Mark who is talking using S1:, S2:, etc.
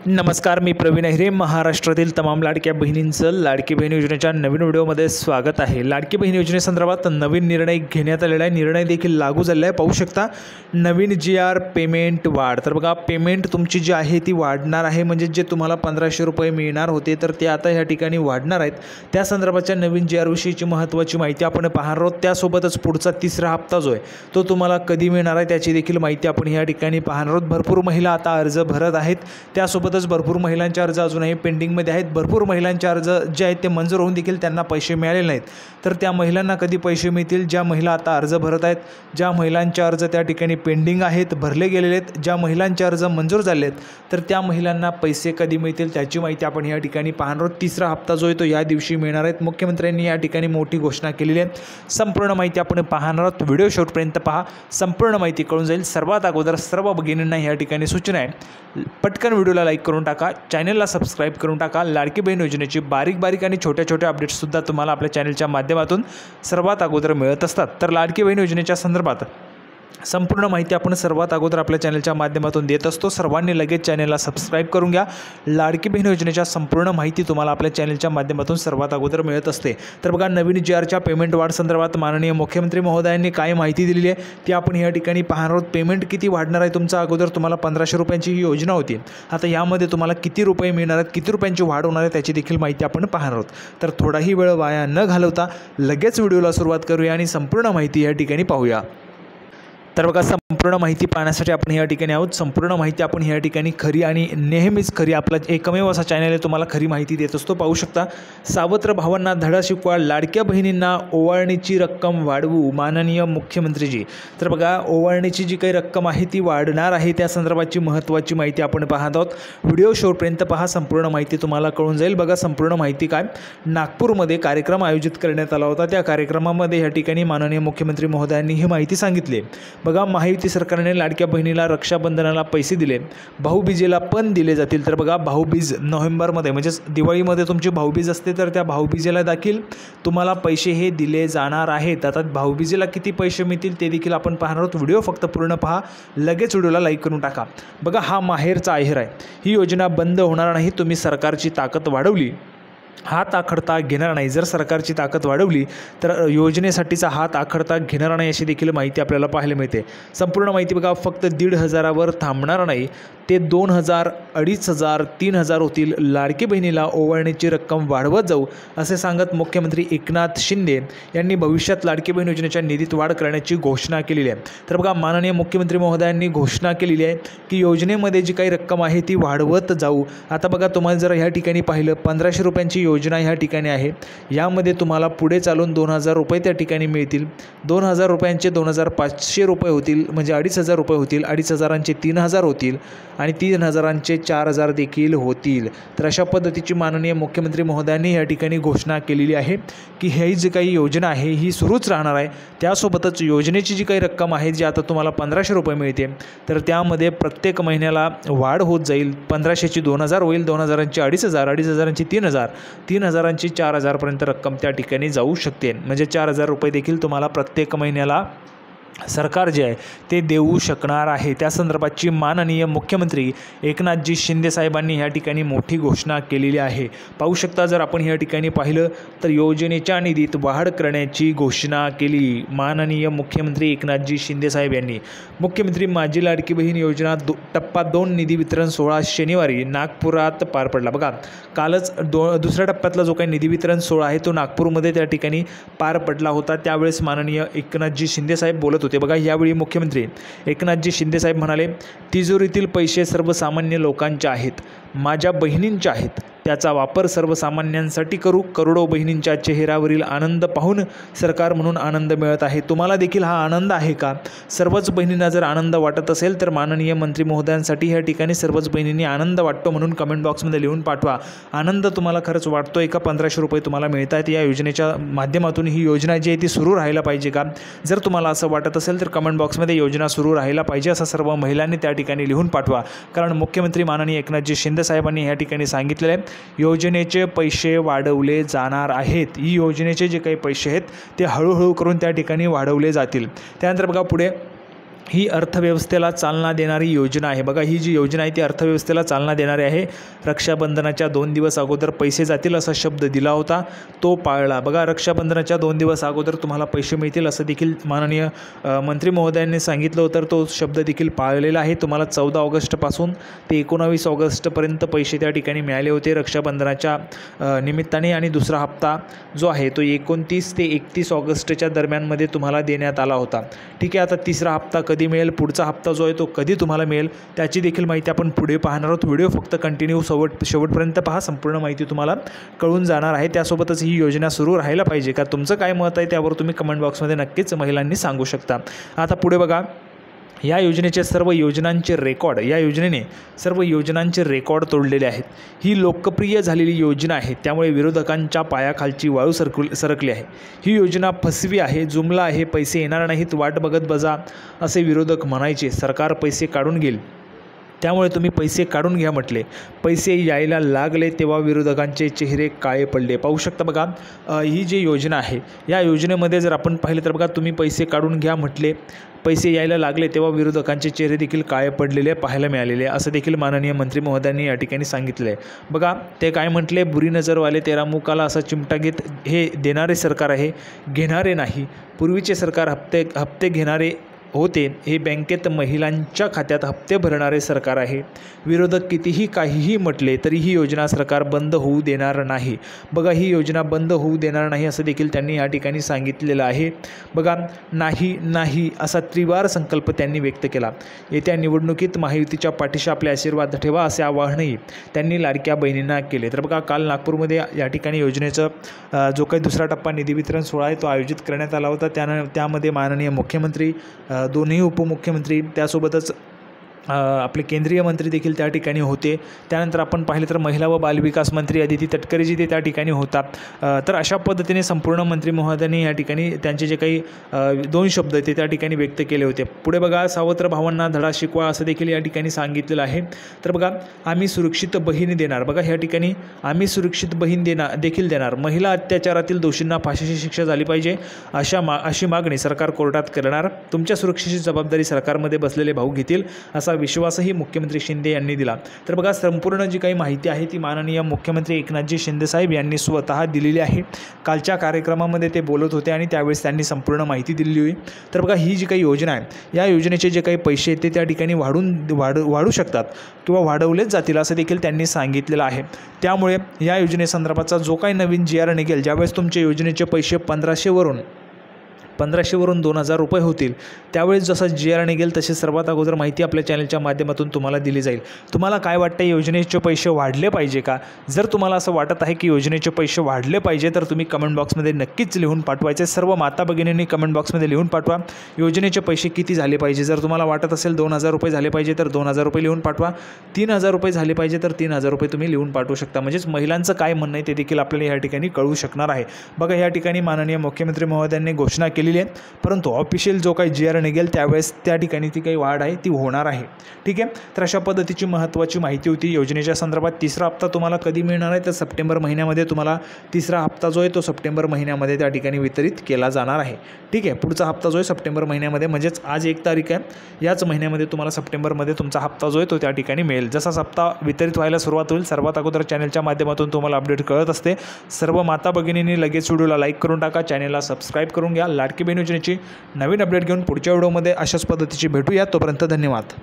S1: नमस्कार, मी प्रवीण अहिरे. महाराष्ट्रातील तमाम लाडक्या बहिणींचं लाडकी बहीण योजनेच्या नवीन व्हिडिओमध्ये स्वागत आहे. लाडकी बहीण योजनेसंदर्भात नवीन निर्णय घेण्यात आलेला आहे. निर्णय देखील लागू झालेला आहे. पाहू शकता नवीन GR पेमेंट वाढ. तर बघा, पेमेंट तुमची जी आहे ती वाढणार आहे. म्हणजे जे तुम्हाला 1500 रुपये मिळणार होते तर ते आता ह्या ठिकाणी वाढणार आहेत. त्या संदर्भाच्या नवीन GR विषयीची महत्त्वाची माहिती आपण पाहणार आहोत. त्यासोबतच पुढचा तिसरा हप्ता जो आहे तो तुम्हाला कधी मिळणार आहे त्याची देखील माहिती आपण ह्या ठिकाणी पाहणार आहोत. भरपूर महिला आता अर्ज भरत आहेत. त्यासोबत भरपूर महिलांचे अर्ज अजूनही पेंडिंगमध्ये आहेत. भरपूर महिलांचे अर्ज जे आहेत ते मंजूर होऊन देखील त्यांना पैसे मिळालेले नाहीत. तर त्या महिलांना कधी पैसे मिळतील? ज्या महिला आता अर्ज भरत आहेत, ज्या महिलांचे अर्ज त्या ठिकाणी पेंडिंग आहेत, भरले गेलेले आहेत, ज्या महिलांचे अर्ज मंजूर झाले आहेत, तर त्या महिलांना पैसे कधी मिळतील त्याची माहिती आपण या ठिकाणी पाहणार आहोत. तिसरा हप्ता जो आहे तो या दिवशी मिळणार आहे. मुख्यमंत्र्यांनी या ठिकाणी मोठी घोषणा केलेली आहे. संपूर्ण माहिती आपण पाहणार आहोत. व्हिडिओ शेवटपर्यंत पहा, संपूर्ण माहिती कळून जाईल. सर्वात अगोदर सर्व भगिनींना या ठिकाणी सूचना आहे, पटकन व्हिडिओला लाईक करून टाका, चॅनलला सबस्क्राईब करून टाका. लाडकी बहीण योजनेची बारीक आणि छोट्या अपडेट्ससुद्धा तुम्हाला आपल्या चॅनलच्या माध्यमातून सर्वात अगोदर मिळत असतात. तर लाडकी बहीण योजनेच्या संदर्भात संपूर्ण माहिती आपण सर्वात अगोदर आपल्या चॅनलच्या माध्यमातून देत असतो. सर्वांनी लगेच चॅनलला सबस्क्राईब करून घ्या. लाडकी बहीण योजनेच्या संपूर्ण माहिती तुम्हाला आपल्या चॅनलच्या माध्यमातून सर्वात अगोदर मिळत असते. तर बघा, नवीन GRच्या पेमेंट वाढ संदर्भात माननीय मुख्यमंत्री महोदयांनी काय माहिती दिलेली आहे ती आपण या ठिकाणी पाहणार आहोत. पेमेंट किती वाढणार आहे तुमचा? अगोदर तुम्हाला 1500 रुपयांची ही योजना होती. आता यामध्ये तुम्हाला किती रुपये मिळणार आहेत, किती रुपयांची वाढ होणार आहे त्याची देखील माहिती आपण पाहणार आहोत. तर थोडाही वेळ वाया न घालवता लगेच व्हिडिओला सुरुवात करूया आणि संपूर्ण माहिती या ठिकाणी पाहूया. तर बघा, संपूर्ण माहिती पाहण्यासाठी आपण या ठिकाणी आहोत. संपूर्ण माहिती आपण या ठिकाणी खरी आणि नेहमीच खरी, आपला एकमेव असा चॅनल आहे तुम्हाला खरी माहिती देत असतो. पाहू शकता, सावत्र भावांना धडा शिकवा, लाडक्या बहिणींना ओवाळणीची रक्कम वाढवू, माननीय मुख्यमंत्रीजी. तर बघा, ओवाळणीची जी काही रक्कम आहे ती वाढणार आहे. त्या संदर्भाची महत्त्वाची माहिती आपण पाहत आहोत. व्हिडिओ शेवटपर्यंत पहा, संपूर्ण माहिती तुम्हाला कळून जाईल. बघा, संपूर्ण माहिती काय, नागपूरमध्ये कार्यक्रम आयोजित करण्यात आला होता. त्या कार्यक्रमामध्ये या ठिकाणी माननीय मुख्यमंत्री महोदयांनी ही माहिती सांगितली. बघा, महायुती सरकारने लाडक्या बहिणीला रक्षाबंधनाला पैसे दिले, भाऊबीजेला पण दिले जातील. तर बघा, भाऊबीज नोव्हेंबरमध्ये म्हणजेच दिवाळीमध्ये तुमची भाऊबीज असते, तर त्या भाऊबीजेला देखील तुम्हाला पैसे हे दिले जाणार आहेत. आता भाऊबीजेला किती पैसे मिळतील ते देखील आपण पाहणार आहोत. व्हिडिओ फक्त पूर्ण पहा, लगेच व्हिडिओला लाईक करून टाका. बघा, हा माहेरचा आहेर आहे. ही योजना बंद होणार नाही. तुम्ही सरकारची ताकद वाढवली, हात आखडता घेणार नाही. जर सरकारची ताकद वाढवली तर योजनेसाठीचा हात आखडता घेणार नाही अशी देखील माहिती आपल्याला पाहायला मिळते. संपूर्ण माहिती बघा, फक्त 1500वर थांबणार नाही, ते 2000, 2500, 3000 होतील. लाडकी बहिणीला ओवाळणीची रक्कम वाढवत जाऊ असे सांगत मुख्यमंत्री एकनाथ शिंदे यांनी भविष्यात लाडकी बहीण योजनेच्या निधीत वाढ करण्याची घोषणा केलेली आहे. तर बघा, माननीय मुख्यमंत्री महोदयांनी घोषणा केलेली आहे की योजनेमध्ये जी काही रक्कम आहे ती वाढवत जाऊ. आता बघा, तुम्हाला जर ह्या ठिकाणी पाहिलं, 1500 रुपयांची योजना ह्या ठिकाणी आहे. यामध्ये तुम्हाला पुढे चालून 2000 रुपये त्या ठिकाणी मिळतील. 2000 रुपयांचे 2500 रुपये होतील, म्हणजे 2500 रुपये होतील. 2500चे 3000 होतील आणि 3000चे 4000 देखील होतील. तर अशा पद्धतीची माननीय मुख्यमंत्री महोदयांनी या ठिकाणी घोषणा केलेली आहे की ही जी काही योजना आहे ही सुरूच राहणार आहे. त्यासोबतच योजनेची जी काही रक्कम आहे, जी आता तुम्हाला 1500 रुपये मिळते, तर त्यामध्ये प्रत्येक महिन्याला वाढ होत जाईल. 1500ची 2000 होईल, 2000ची 2500, 2500ची 3000, 3000ची 4000पर्यंत रक्कम त्या ठिकाणी जाऊ शकते. म्हणजे 4000 रुपये देखील तुम्हाला प्रत्येक महिन्याला सरकार जे आहे ते देऊ शकणार आहे. त्या संदर्भाची माननीय मुख्यमंत्री एकनाथजी शिंदे साहेबांनी या ठिकाणी मोठी घोषणा केलेली आहे. पाहू शकता, जर आपण या ठिकाणी पाहिलं तर योजनेच्या निधीत वाढ करण्याची घोषणा केली माननीय मुख्यमंत्री एकनाथजी शिंदे साहेब यांनी. मुख्यमंत्री माझी लाडकी बहीण योजना टप्पा 2 निधी वितरण सोहळा शनिवारी नागपुरात पार पडला. बघा, कालच दुसऱ्या टप्प्यातला जो काही निधी वितरण सोहळा आहे तो नागपूरमध्ये त्या ठिकाणी पार पडला होता. त्यावेळेस माननीय एकनाथजी शिंदे साहेब बोलत होते. बघा, यावेळी मुख्यमंत्री एकनाथजी शिंदे साहेब म्हणाले, तिजोरीतील पैसे सर्वसामान्य लोकांचे आहेत, माझ्या बहिणींचे आहेत. त्याचा वापर सर्वसामान्यांसाठी करू. करोडो बहिणींच्या चेहऱ्यावरील आनंद पाहून सरकार म्हणून आनंद मिळत आहे. तुम्हाला देखील हा आनंद आहे का? सर्वच बहिणींना जर आनंद वाटत असेल तर माननीय मंत्री महोदयांसाठी या ठिकाणी सर्वच बहिणींनी आनंद वाटतो म्हणून कमेंट बॉक्समध्ये लिहून पाठवा. आनंद तुम्हाला खरंच वाटतोय का? 1500 रुपये तुम्हाला मिळत आहेत या योजनेच्या माध्यमातून. ही योजना जी आहे ती सुरू राहायला पाहिजे का? जर तुम्हाला असं वाटत असेल तर कमेंट बॉक्समध्ये योजना सुरू राहायला पाहिजे असं सर्व महिलांनी त्या ठिकाणी लिहून पाठवा. कारण मुख्यमंत्री माननीय एकनाथजी शिंदे साहेबांनी या ठिकाणी सांगितलेलं आहे, योजनेचे पैसे वाढवले जाणार आहेत. ही योजनेचे जे काही पैसे आहेत ते हळूहळू करून त्या ठिकाणी वाढवले जातील. त्यानंतर बघा पुढे, ही अर्थव्यवस्थेला चालना देणारी योजना आहे. बघा, ही जी योजना आहे ती अर्थव्यवस्थेला चालना देणारी आहे. रक्षाबंधनाच्या 2 दिवस अगोदर पैसे जातील असा शब्द दिला होता, तो पाळला. बघा, रक्षाबंधनाच्या 2 दिवस अगोदर तुम्हाला पैसे मिळतील असं देखील माननीय मंत्री महोदयांनी सांगितलं होतं. तो शब्द देखील पाळलेला आहे. तुम्हाला 14 ऑगस्टपासून ते 19 ऑगस्टपर्यंत पैसे त्या ठिकाणी मिळाले होते रक्षाबंधनाच्या निमित्ताने. आणि दुसरा हप्ता जो आहे तो 29 ते 31 ऑगस्टच्या दरम्यानमध्ये तुम्हाला देण्यात आला होता. ठीक आहे, आता तिसरा हप्ता कधी मिळेल, पुढचा हप्ता जो आहे तो कधी तुम्हाला मिळेल, त्याची देखील माहिती आपण पुढे पाहणार आहोत. व्हिडिओ फक्त कंटिन्यू शेवटपर्यंत पहा, संपूर्ण माहिती तुम्हाला कळून जाणार आहे. त्यासोबतच ही योजना सुरू राहायला पाहिजे का, तुमचं काय मत आहे त्यावर तुम्ही कमेंट बॉक्समध्ये नक्कीच महिलांनी सांगू शकता. आता पुढे बघा, या योजनेचे सर्व योजनांचे रेकॉर्ड, या योजनेने सर्व योजनांचे रेकॉर्ड तोडलेले आहेत. ही लोकप्रिय झालेली योजना आहे, त्यामुळे विरोधकांच्या पायाखालची वाळू सरकली आहे. ही योजना फसवी आहे, जुमला आहे, पैसे येणार नाहीत, वाट बघत बजा असे विरोधक म्हणायचे. सरकार पैसे काढून घेईल, त्यामुळे तुम्ही पैसे काढून घ्या म्हटले. पैसे यायला लागले तेव्हा विरोधकांचे चेहरे काळे पडले. पाहू शकता बघा, ही जी योजना आहे या योजनेमध्ये जर आपण पाहिलं तर बघा, तुम्ही पैसे काढून घ्या म्हटले, पैसे यायला लागले तेव्हा विरोधकांचे चेहरे देखील काळे पडलेले पाहायला मिळालेले, असं देखील माननीय मंत्री महोदयांनी या ठिकाणी सांगितलं आहे. बघा, ते काय म्हटले, बुरी नजरवाले तेरा मुकाला असा चिमटा घेत हे देणारे सरकार आहे, घेणारे नाही. पूर्वीचे सरकार हप्ते घेणारे होते, हे बँकेत महिलांच्या खात्यात हप्ते भरणारे सरकार आहे. विरोधक कितीही काहीही म्हटले तरी ही योजना सरकार बंद होऊ देणार नाही. बघा, ही योजना बंद होऊ देणार नाही असं देखील त्यांनी या ठिकाणी सांगितलेलं आहे. बघा, नाही नाही असा त्रिवार संकल्प त्यांनी व्यक्त केला. येत्या निवडणुकीत महायुतीच्या पाठीशी आपले आशीर्वाद ठेवा असे आवाहनही त्यांनी लाडक्या बहिणींना केले. तर बघा, काल नागपूरमध्ये या ठिकाणी योजनेचं जो काही दुसरा टप्पा निधी वितरण सोहळा आहे तो आयोजित करण्यात आला होता. त्यामध्ये माननीय मुख्यमंत्री, दोन्ही उपमुख्यमंत्री, त्यासोबतच आपले केंद्रीय मंत्री देखील त्या ठिकाणी होते. त्यानंतर आपण पाहिलं तर महिला व बालविकास मंत्री अदिती तटकरेजी ते त्या ठिकाणी होता. तर अशा पद्धतीने संपूर्ण मंत्री महोदयांनी या ठिकाणी त्यांचे जे काही 2 शब्द ते त्या ठिकाणी व्यक्त केले होते. पुढे बघा, सावत्र भावांना धडा शिकवा असं देखील या ठिकाणी सांगितलेलं आहे. तर बघा, आम्ही सुरक्षित बहीण देणार. बघा, ह्या ठिकाणी आम्ही सुरक्षित बहीण देखील देणार. महिला अत्याचारातील दोषींना फाशीची शिक्षा झाली पाहिजे अशी मागणी सरकार कोर्टात करणार. तुमच्या सुरक्षेची जबाबदारी सरकारमध्ये बसलेले भाऊ घेतील असा विश्वासही मुख्यमंत्री शिंदे यांनी दिला. तर बघा, संपूर्ण जी काही माहिती आहे ती माननीय मुख्यमंत्री एकनाथजी शिंदे साहेब यांनी स्वतः दिलेली आहे. कालच्या कार्यक्रमामध्ये ते बोलत होते आणि त्यावेळेस त्यांनी संपूर्ण माहिती दिलेली होती. तर बघा, ही जी काही योजना आहे या योजनेचे जे काही पैसे आहेत ते त्या ठिकाणी वाढू शकतात किंवा वाढवलेच जातील असं देखील त्यांनी सांगितलेलं आहे. त्यामुळे या योजनेसंदर्भाचा जो काही नवीन GR निघेल, ज्यावेळेस तुमचे योजनेचे पैसे 1500वरून 2000 रुपये होतील, त्यावेळेस जसा GR निघेल तशी सर्वात अगोदर माहिती आपल्या चॅनलच्या माध्यमातून तुम्हाला दिली जाईल. तुम्हाला काय वाटतं, योजनेचे पैसे वाढले पाहिजे का? जर तुम्हाला असं वाटत आहे की योजनेचे पैसे वाढले पाहिजे तर तुम्ही कमेंट बॉक्समध्ये नक्कीच लिहून पाठवायचे. सर्व माता भगिनींनी कमेंट बॉक्समध्ये लिहून पाठवा, योजनेचे पैसे किती झाले पाहिजे. जर तुम्हाला वाटत असेल 2000 रुपये झाले पाहिजे तर 2000 रुपये लिहून पाठवा. 3000 रुपये झाले पाहिजे तर 3000 रुपये तुम्ही लिहून पाठवू शकता. म्हणजेच महिलांचं काय म्हणणं आहे ते देखील आपल्याला या ठिकाणी कळू शकणार आहे. बघा, या ठिकाणी माननीय मुख्यमंत्री महोदयांनी घोषणा केलेली आहे, परंतु ऑफिशियल जो काही GR निघेल त्यावेळेस त्या ठिकाणी ती काही वाढ आहे ती होणार आहे. ठीक आहे, तर अशा पद्धतीची महत्त्वाची माहिती होती योजनेच्या संदर्भात. तिसरा हप्ता तुम्हाला कधी मिळणार आहे तर सप्टेंबर महिन्यामध्ये तुम्हाला तिसरा हप्ता जो आहे तो सप्टेंबर महिन्यामध्ये त्या ठिकाणी वितरित केला जाणार आहे. ठीक आहे, पुढचा हप्ता जो आहे सप्टेंबर महिन्यामध्ये, म्हणजेच आज 1 तारीख आहे, याच महिन्यामध्ये तुम्हाला सप्टेंबरमध्ये तुमचा हप्ता जो आहे तो त्या ठिकाणी मिळेल. जसा हप्ता वितरित व्हायला सुरुवात होईल सर्वात अगोदर चॅनलच्या माध्यमातून तुम्हाला अपडेट कळत असते. सर्व माता भगिनींनी लगेच व्हिडिओला लाईक करून टाका, चॅनलला सबस्क्राईब करून घ्या. लाडकी बहीण योजनेची नवीन अपडेट घेऊन पुढच्या व्हिडिओमध्ये अशाच पद्धतीची भेटूया. तोपर्यंत धन्यवाद.